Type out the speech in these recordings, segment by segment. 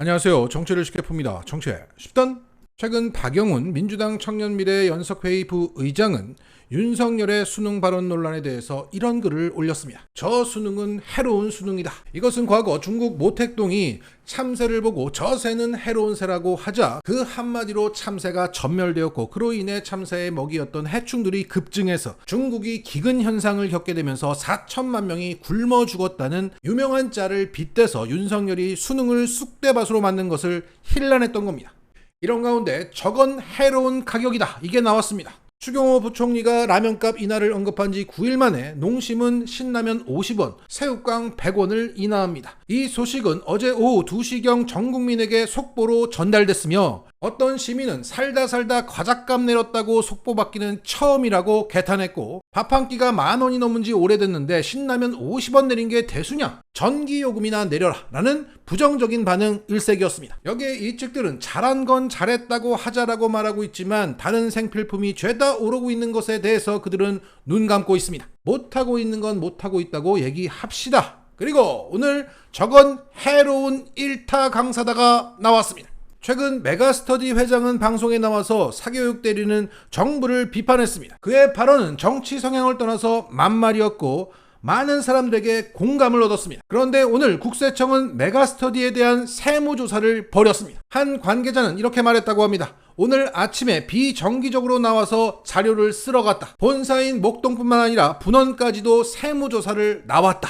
안녕하세요. 정치를 쉽게 풉니다. 정치 10단. 최근 박영훈 민주당 청년미래연석회의 부의장은 윤석열의 수능 발언 논란에 대해서 이런 글을 올렸습니다. 저 수능은 해로운 수능이다. 이것은 과거 중국 모택동이 참새를 보고 저 새는 해로운 새라고 하자 그 한마디로 참새가 전멸되었고, 그로 인해 참새의 먹이였던 해충들이 급증해서 중국이 기근 현상을 겪게 되면서 4천만 명이 굶어 죽었다는 유명한 짤을 빗대서 윤석열이 수능을 쑥대밭으로 만든 것을 힐난했던 겁니다. 이런 가운데 저건 해로운 가격이다, 이게 나왔습니다. 추경호 부총리가 라면값 인하를 언급한 지 9일 만에 농심은 신라면 50원, 새우깡 100원을 인하합니다. 이 소식은 어제 오후 2시경 전 국민에게 속보로 전달됐으며, 어떤 시민은 살다 과자값 내렸다고 속보받기는 처음이라고 개탄했고, 밥 한 끼가 10,000원이 넘은 지 오래됐는데 신라면 50원 내린 게 대수냐? 전기요금이나 내려라 라는 부정적인 반응 일색이었습니다. 여기에 이 측들은 잘한 건 잘했다고 하자라고 말하고 있지만 다른 생필품이 죄다 오르고 있는 것에 대해서 그들은 눈 감고 있습니다. 못하고 있는 건 못하고 있다고 얘기합시다. 그리고 오늘 저건 해로운 일타 강사다가 나왔습니다. 최근 메가스터디 회장은 방송에 나와서 사교육 때리는 정부를 비판했습니다. 그의 발언은 정치 성향을 떠나서 만말이었고 많은 사람들에게 공감을 얻었습니다. 그런데 오늘 국세청은 메가스터디에 대한 세무조사를 벌였습니다. 한 관계자는 이렇게 말했다고 합니다. 오늘 아침에 비정기적으로 나와서 자료를 쓸어 갔다. 본사인 목동뿐만 아니라 분원까지도 세무조사를 나왔다.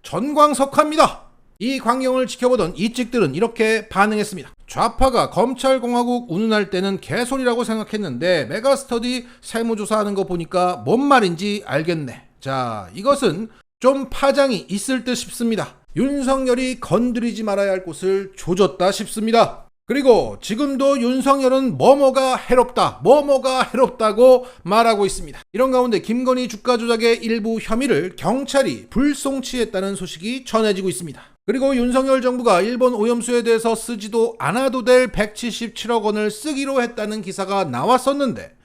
전광석화입니다. 이 광경을 지켜보던 이측들은 이렇게 반응했습니다. 좌파가 검찰공화국 운운할 때는 개소리라고 생각했는데 메가스터디 세무조사하는 거 보니까 뭔 말인지 알겠네. 자, 이것은 좀 파장이 있을 듯 싶습니다. 윤석열이 건드리지 말아야 할 곳을 조졌다 싶습니다. 그리고 지금도 윤석열은 뭐뭐가 해롭다고 말하고 있습니다. 이런 가운데 김건희 주가 조작의 일부 혐의를 경찰이 불송치했다는 소식이 전해지고 있습니다. 그리고 윤석열 정부가 일본 오염수에 대해서 쓰지도 않아도 될 177억 원을 쓰기로 했다는 기사가 나왔었는데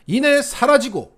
이내 사라지고,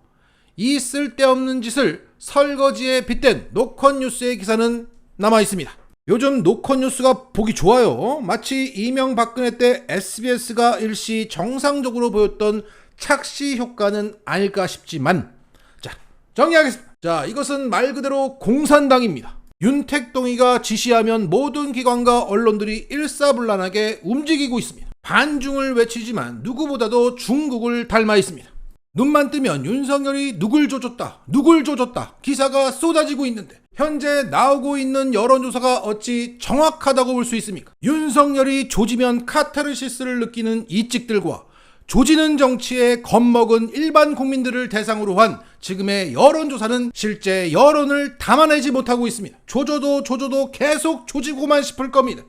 이 쓸데없는 짓을 설거지에 빗댄 노컷뉴스의 기사는 남아있습니다. 요즘 노컷뉴스가 보기 좋아요. 마치 이명박근혜 때 SBS가 일시 정상적으로 보였던 착시 효과는 아닐까 싶지만, 자, 정리하겠습니다. 자, 이것은 말 그대로 공산당입니다. 윤택동이가 지시하면 모든 기관과 언론들이 일사불란하게 움직이고 있습니다. 반중을 외치지만 누구보다도 중국을 닮아 있습니다. 눈만 뜨면 윤석열이 누굴 조졌다 기사가 쏟아지고 있는데 현재 나오고 있는 여론조사가 어찌 정확하다고 볼 수 있습니까? 윤석열이 조지면 카타르시스를 느끼는 이찍들과 조지는 정치에 겁먹은 일반 국민들을 대상으로 한 지금의 여론조사는 실제 여론을 담아내지 못하고 있습니다. 조져도 계속 조지고만 싶을 겁니다.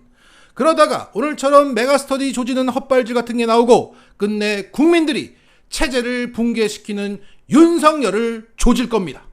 그러다가 오늘처럼 메가스터디 조지는 헛발질 같은 게 나오고 끝내 국민들이 체제를 붕괴시키는 윤석열을 조질 겁니다.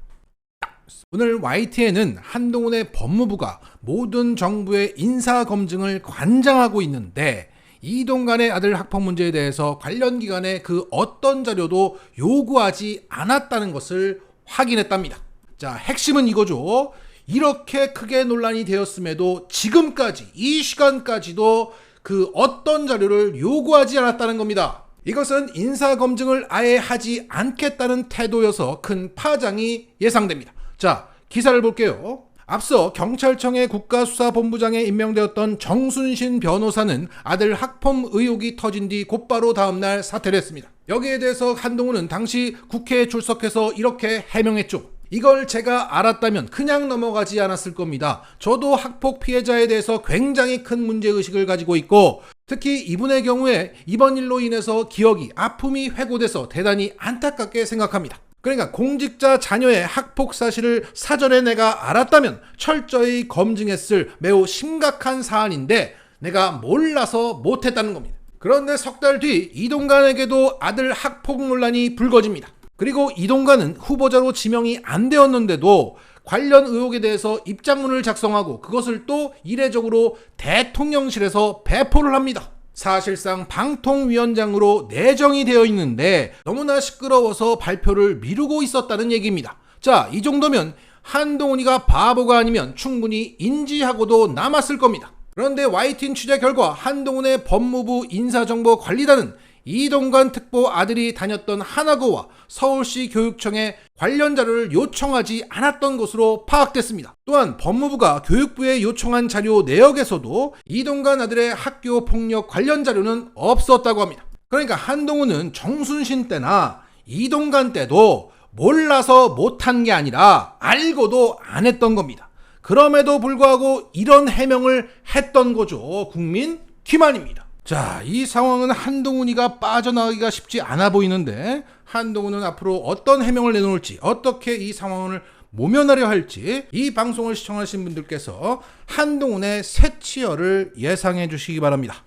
오늘 YTN은 한동훈의 법무부가 모든 정부의 인사검증을 관장하고 있는데 이동관의 아들 학폭 문제에 대해서 관련 기관에 그 어떤 자료도 요구하지 않았다는 것을 확인했답니다. 자, 핵심은 이거죠. 이렇게 크게 논란이 되었음에도 지금까지 이 시간까지도 그 어떤 자료를 요구하지 않았다는 겁니다. 이것은 인사검증을 아예 하지 않겠다는 태도여서 큰 파장이 예상됩니다. 자, 기사를 볼게요. 앞서 경찰청의 국가수사본부장에 임명되었던 정순신 변호사는 아들 학폭 의혹이 터진 뒤 곧바로 다음날 사퇴를 했습니다. 여기에 대해서 한동훈은 당시 국회에 출석해서 이렇게 해명했죠. 이걸 제가 알았다면 그냥 넘어가지 않았을 겁니다. 저도 학폭 피해자에 대해서 굉장히 큰 문제의식을 가지고 있고, 특히 이분의 경우에 이번 일로 인해서 기억이, 아픔이 회고돼서 대단히 안타깝게 생각합니다. 그러니까 공직자 자녀의 학폭 사실을 사전에 내가 알았다면 철저히 검증했을 매우 심각한 사안인데 내가 몰라서 못했다는 겁니다. 그런데 석 달 뒤 이동관에게도 아들 학폭 논란이 불거집니다. 그리고 이동관은 후보자로 지명이 안 되었는데도 관련 의혹에 대해서 입장문을 작성하고 그것을 또 이례적으로 대통령실에서 배포를 합니다. 사실상 방통위원장으로 내정이 되어 있는데 너무나 시끄러워서 발표를 미루고 있었다는 얘기입니다. 자, 이 정도면 한동훈이가 바보가 아니면 충분히 인지하고도 남았을 겁니다. 그런데 YTN 취재 결과 한동훈의 법무부 인사정보관리단은 이동관 특보 아들이 다녔던 하나고와 서울시 교육청에 관련 자료를 요청하지 않았던 것으로 파악됐습니다. 또한 법무부가 교육부에 요청한 자료 내역에서도 이동관 아들의 학교 폭력 관련 자료는 없었다고 합니다. 그러니까 한동훈은 정순신 때나 이동관 때도 몰라서 못한 게 아니라 알고도 안 했던 겁니다. 그럼에도 불구하고 이런 해명을 했던 거죠. 국민 기만입니다. 자, 이 상황은 한동훈이가 빠져나가기가 쉽지 않아 보이는데 한동훈은 앞으로 어떤 해명을 내놓을지, 어떻게 이 상황을 모면하려 할지 이 방송을 시청하신 분들께서 한동훈의 새 치열을 예상해 주시기 바랍니다.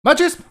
마치겠습니다.